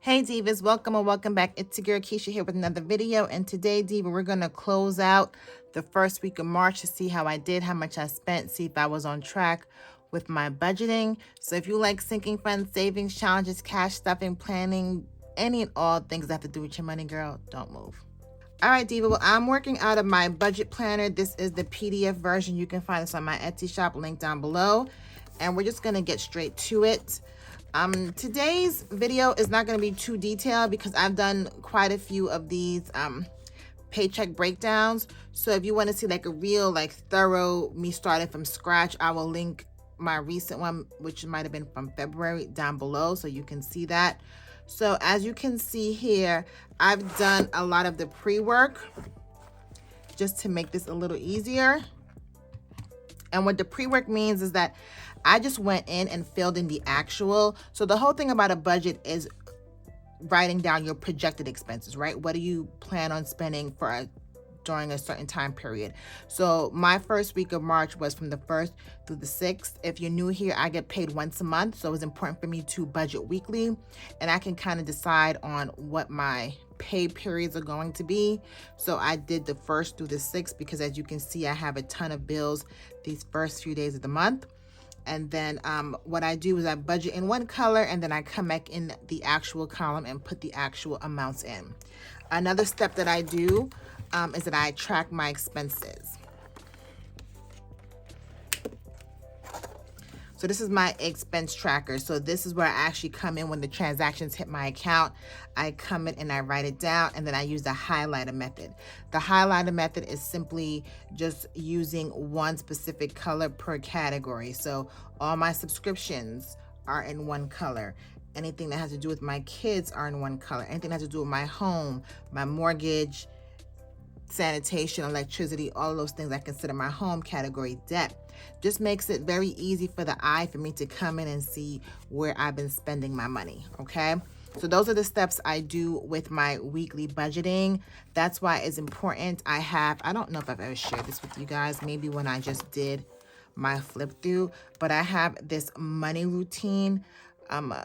Hey Divas, welcome or welcome back. It's your girl Keisha here with another video, and today, Diva, we're going to close out the first week of March to see how I did, how much I spent, see if I was on track with my budgeting. So if you like sinking funds, savings, challenges, cash stuffing, planning, any and all things that have to do with your money, girl, don't move. All right, Diva, well, I'm working out of my budget planner. This is the PDF version. You can find this on my Etsy shop, link down below. And we're just gonna get straight to it. Today's video is not gonna be too detailed because I've done quite a few of these paycheck breakdowns. So if you wanna see like a real, like thorough, me starting from scratch, I will link my recent one, which might have been from February, down below so you can see that. So as you can see here, I've done a lot of the pre-work just to make this a little easier. And what the pre-work means is that I just went in and filled in the actual. So the whole thing about a budget is writing down your projected expenses, right? What do you plan on spending during a certain time period? So my first week of March was from the 1st through the 6th. If you're new here, I get paid once a month. So it's important for me to budget weekly, and I can kind of decide on what my pay periods are going to be. So I did the 1st through the 6th because, as you can see, I have a ton of bills these first few days of the month. And then what I do is I budget in one color, and then I come back in the actual column and put the actual amounts in. Another step that I do is that I track my expenses. So this is my expense tracker. So this is where I actually come in when the transactions hit my account. I come in and I write it down, and then I use the highlighter method. The highlighter method is simply just using one specific color per category. So all my subscriptions are in one color. Anything that has to do with my kids are in one color. Anything that has to do with my home, my mortgage, sanitation, electricity, all of those things I consider my home category. Debt just makes it very easy for the eye for me to come in and see where I've been spending my money. Okay, so those are the steps I do with my weekly budgeting. That's why it's important. I don't know if I've ever shared this with you guys, maybe when I just did my flip through, but I have this money routine. I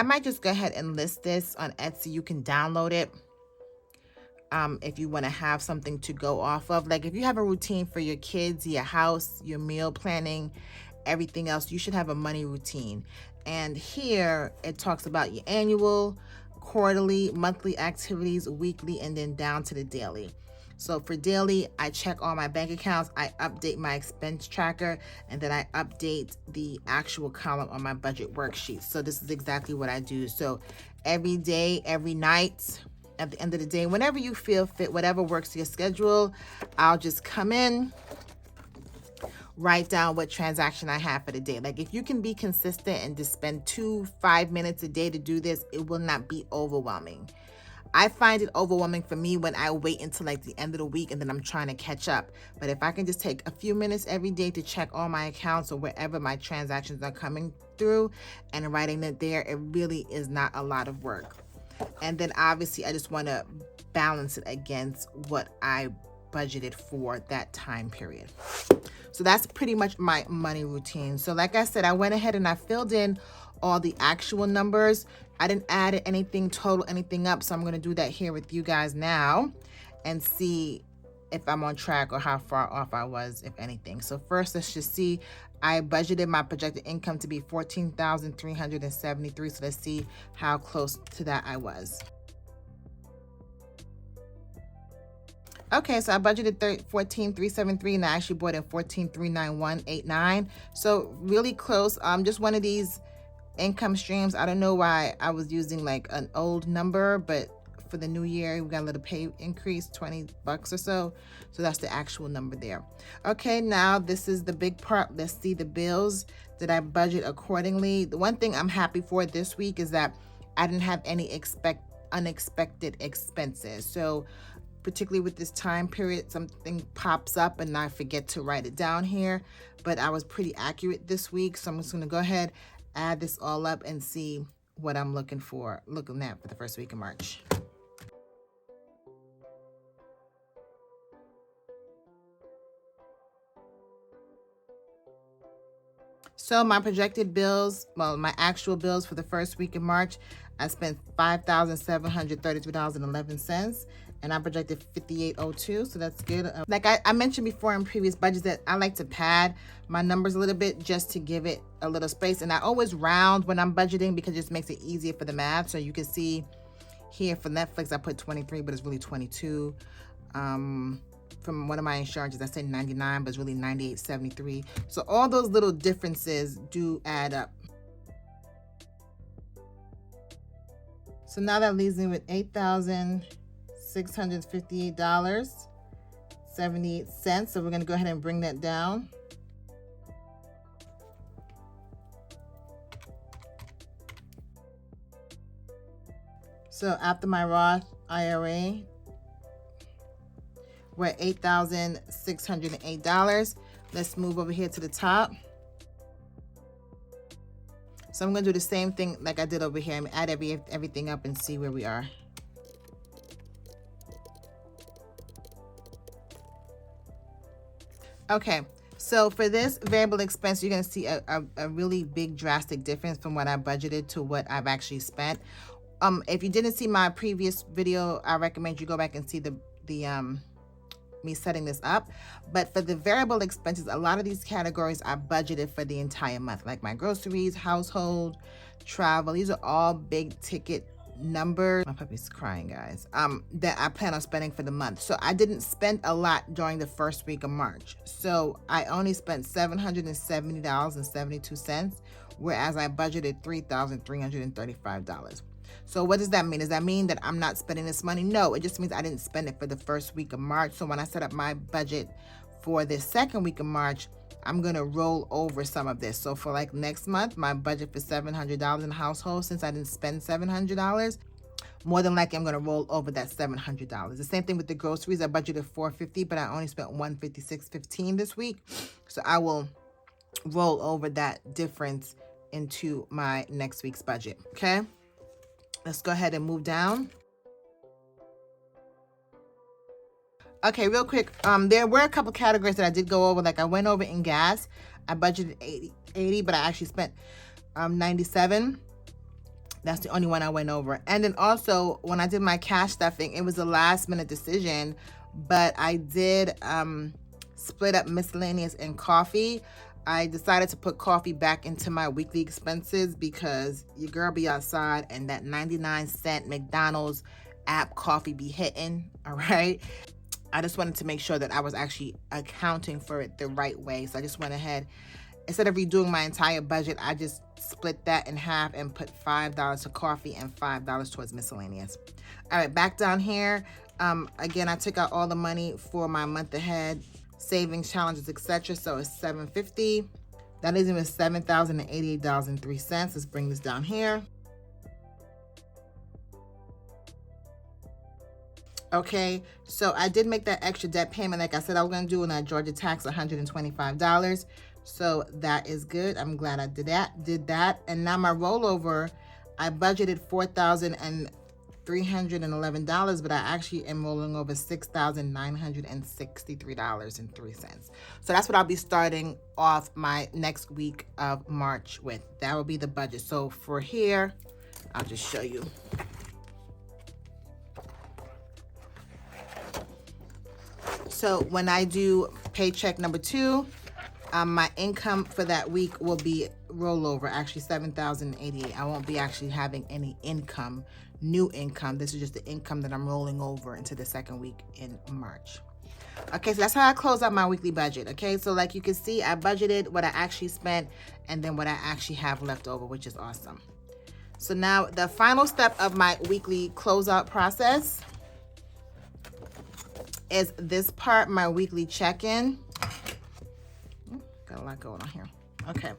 might just go ahead and list this on Etsy. You can download it if you want to have something to go off of. Like if you have a routine for your kids, your house, your meal planning, everything else, you should have a money routine. And here it talks about your annual, quarterly, monthly activities, weekly, and then down to the daily. So for daily, I check all my bank accounts, I update my expense tracker, and then I update the actual column on my budget worksheet. So this is exactly what I do. So every day, every night, at the end of the day, whenever you feel fit, whatever works your schedule, I'll just come in, write down what transaction I have for the day. Like if you can be consistent and just spend 5 minutes a day to do this, it will not be overwhelming. I find it overwhelming for me when I wait until like the end of the week and then I'm trying to catch up. But if I can just take a few minutes every day to check all my accounts or wherever my transactions are coming through and writing it there, it really is not a lot of work. And then obviously I just want to balance it against what I budgeted for that time period. So that's pretty much my money routine. So like I said, I went ahead and I filled in all the actual numbers. I didn't add anything, total anything up. So I'm going to do that here with you guys now and see if I'm on track or how far off I was, if anything. So first, let's just see. I budgeted my projected income to be $14,373. So let's see how close to that I was. Okay, so I budgeted $14,373 and I actually bought in $14,391.89. So really close. Just one of these income streams. I don't know why I was using like an old number, but for the new year we got a little pay increase, $20 or so. So that's the actual number there. Okay, now this is the big part. Let's see the bills. Did I budget accordingly? The one thing I'm happy for this week is that I didn't have any unexpected expenses. So particularly with this time period, something pops up and I forget to write it down here, but I was pretty accurate this week. So I'm just going to go ahead, add this all up and see what I'm looking at for the first week of March. So my projected bills, well, my actual bills for the first week of March, I spent $5,733.11, and I projected $58.02, so that's good. Like I mentioned before in previous budgets that I like to pad my numbers a little bit just to give it a little space, and I always round when I'm budgeting because it just makes it easier for the math. So you can see here for Netflix, I put 23, but it's really 22. From one of my insurances, I said 99, but it's really 98.73. So all those little differences do add up. So now that leaves me with $8,658.78. So we're going to go ahead and bring that down. So after my Roth IRA, we're at $8,608. Let's move over here to the top. So I'm going to do the same thing like I did over here. I'm going to add everything up and see where we are. Okay, so for this variable expense, you're going to see a really big drastic difference from what I budgeted to what I've actually spent. If you didn't see my previous video, I recommend you go back and see me setting this up. But for the variable expenses, a lot of these categories are budgeted for the entire month, like my groceries, household, travel. These are all big ticket numbers. My puppy's crying, guys. That I plan on spending for the month. So I didn't spend a lot during the first week of March. So I only spent $770.72, whereas I budgeted $3,335. So what does that mean? Does that mean that I'm not spending this money? No, it just means I didn't spend it for the first week of March. So when I set up my budget for the second week of March, I'm going to roll over some of this. So for like next month, my budget for $700 in household, since I didn't spend $700, more than likely I'm going to roll over that $700. The same thing with the groceries. I budgeted $450, but I only spent $156.15 this week. So I will roll over that difference into my next week's budget. Okay. Let's go ahead and move down. Okay, real quick. There were a couple categories that I did go over. Like I went over in gas. I budgeted 80, but I actually spent 97. That's the only one I went over. And then also when I did my cash stuffing, it was a last minute decision, but I did split up miscellaneous and coffee. I decided to put coffee back into my weekly expenses because your girl be outside and that 99-cent McDonald's app coffee be hitting, all right? I just wanted to make sure that I was actually accounting for it the right way. So I just went ahead, instead of redoing my entire budget, I just split that in half and put $5 to coffee and $5 towards miscellaneous. All right, back down here. Again, I took out all the money for my month ahead savings challenges, etc. So it's $750. That leaves me with $7,088.03. Let's bring this down here. Okay, so I did make that extra debt payment like I said I was going to do, and I Georgia tax $125. So that is good. I'm glad I did that. And now my rollover, I budgeted $4,311, but I actually am rolling over $6,963.03. So that's what I'll be starting off my next week of March with. That will be the budget. So for here, I'll just show you. So when I do paycheck number 2, my income for that week will be rollover, actually $7,088. I won't be actually having any income, new income. This is just the income that I'm rolling over into the second week in March. Okay, so that's how I close out my weekly budget. Okay, so like you can see, I budgeted what I actually spent and then what I actually have left over, which is awesome. So now the final step of my weekly closeout process is this part, my weekly check-in. Got a lot going on here. Okay,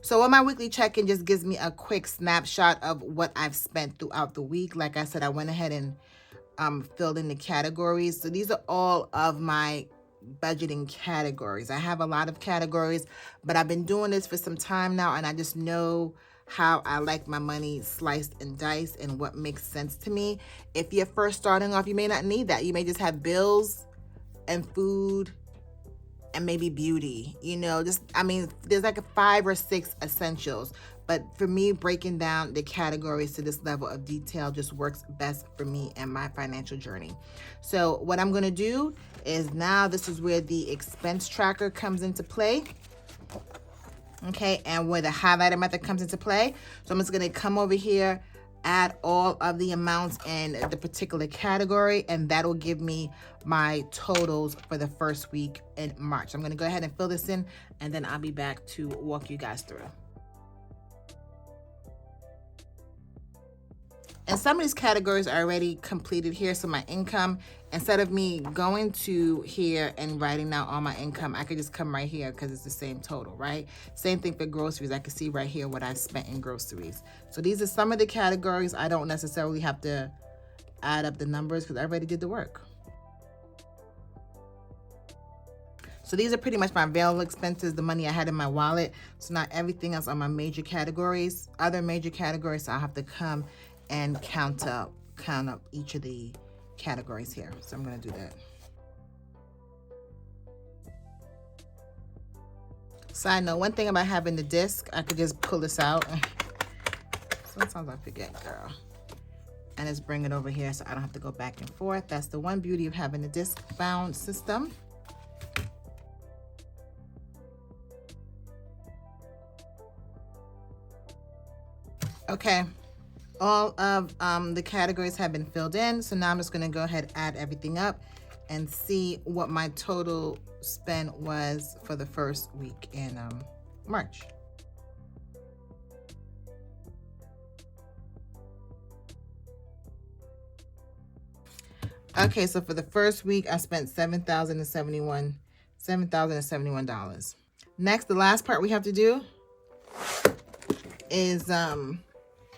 so what my weekly check-in just gives me a quick snapshot of what I've spent throughout the week. Like I said, I went ahead and filled in the categories. So these are all of my budgeting categories. I have a lot of categories, but I've been doing this for some time now, and I just know how I like my money sliced and diced and what makes sense to me. If you're first starting off, you may not need that. You may just have bills and food and maybe beauty, you know, just, I mean, there's like 5 or 6 essentials. But for me, breaking down the categories to this level of detail just works best for me and my financial journey. So what I'm gonna do is, now this is where the expense tracker comes into play. Okay, and where the highlighter method comes into play. So I'm just gonna come over here, add all of the amounts in the particular category, and that'll give me my totals for the first week in March. I'm gonna go ahead and fill this in, and then I'll be back to walk you guys through. And some of these categories are already completed here. So my income, instead of me going to here and writing down all my income, I could just come right here because it's the same total, right? Same thing for groceries. I can see right here what I've spent in groceries. So these are some of the categories. I don't necessarily have to add up the numbers because I already did the work. So these are pretty much my available expenses, the money I had in my wallet. So not everything else on my major categories. Other major categories, so I'll have to come and count up each of the categories here. So I'm gonna do that. Side note, one thing about having the disc, I could just pull this out. Sometimes I forget, girl. And just bring it over here so I don't have to go back and forth. That's the one beauty of having the disc bound system. Okay. All of the categories have been filled in. So now I'm just gonna go ahead and add everything up and see what my total spend was for the first week in March. Okay, so for the first week, I spent $7,071. Next, the last part we have to do is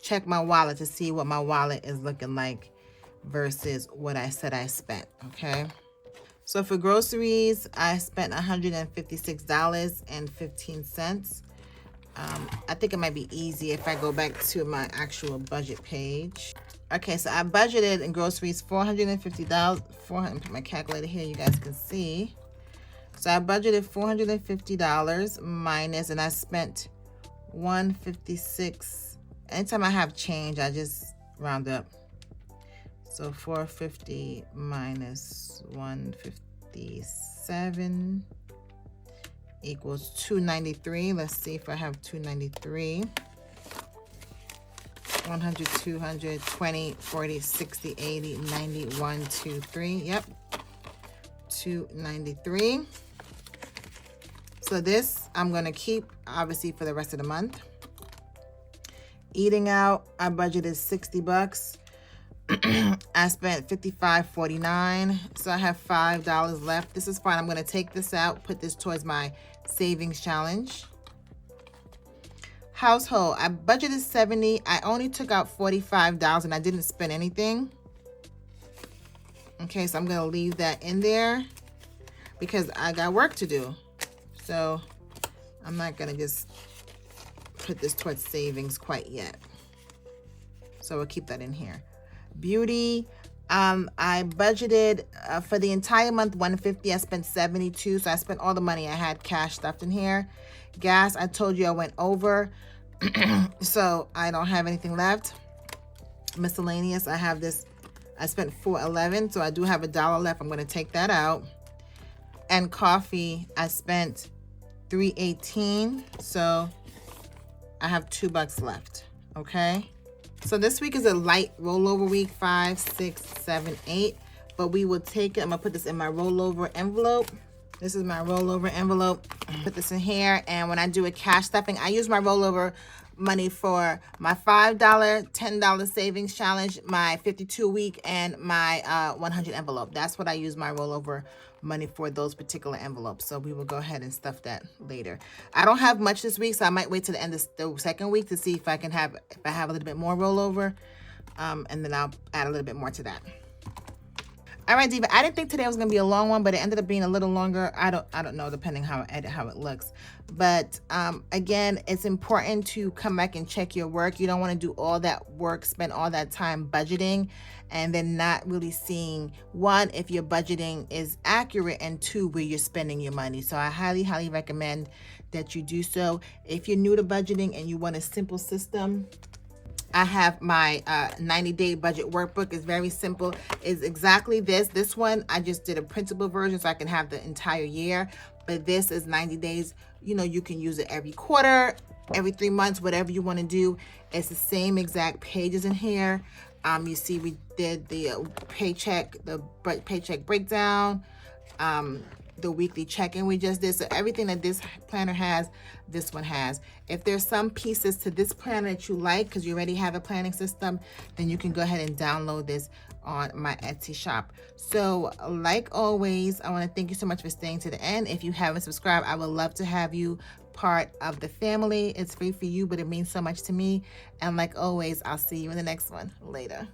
check my wallet to see what my wallet is looking like versus what I said I spent, okay? So for groceries, I spent $156.15. I think it might be easy if I go back to my actual budget page. Okay, so I budgeted in groceries $450. Put my calculator here, you guys can see. So I budgeted $450 minus, and I spent $156. Anytime I have change, I just round up. So 450 minus 157 equals 293. Let's see if I have 293. 100, 200, 20, 40, 60, 80, 90, 1, 2, 3. Yep. 293. So this I'm going to keep, obviously, for the rest of the month. Eating out, I budgeted $60. I spent $55.49, so I have $5 left. This is fine. I'm going to take this out, put this towards my savings challenge. Household, I budgeted $70. I only took out $45 and I didn't spend anything. Okay, so I'm going to leave that in there because I got work to do. So I'm not going to just put this towards savings quite yet. So we'll keep that in here. Beauty, I budgeted for the entire month $150. I spent $72, so I spent all the money I had cash stuffed in here. Gas, I told you I went over, so I don't have anything left. Miscellaneous, I have this, I spent $4.11, so I do have $1 left. I'm going to take that out. And coffee, I spent $3.18, so I have $2 left. Okay, so this week is a light rollover week, 5, 6, 7, 8, but we will take it. I'm gonna put this in my rollover envelope. This is my rollover envelope. Put this in here, and when I do a cash stuffing, I use my rollover money for my $5, $10 savings challenge, my 52-week, and my 100 envelope. That's what I use my rollover money for, those particular envelopes. So we will go ahead and stuff that later. I don't have much this week, so I might wait to the end of the second week to see if I have a little bit more rollover, and then I'll add a little bit more to that. All right, Diva, I didn't think today was gonna be a long one, but it ended up being a little longer. I don't know, depending how I edit, how it looks. But again, it's important to come back and check your work. You don't want to do all that work, spend all that time budgeting, and then not really seeing, one, if your budgeting is accurate, and two, where you're spending your money. So I highly recommend that you do so. If you're new to budgeting and you want a simple system, I have my 90-day budget workbook. It's very simple. It's exactly this. This one, I just did a printable version so I can have the entire year. But this is 90 days. You know, you can use it every quarter, every 3 months, whatever you want to do. It's the same exact pages in here. You see we did the paycheck breakdown, the weekly check-in we just did. So everything that this planner has, this one has. If there's some pieces to this planner that you like because you already have a planning system, then you can go ahead and download this on my Etsy shop. So like always, I want to thank you so much for staying to the end. If you haven't subscribed, I would love to have you part of the family. It's free for you, but it means so much to me. And like always, I'll see you in the next one. Later.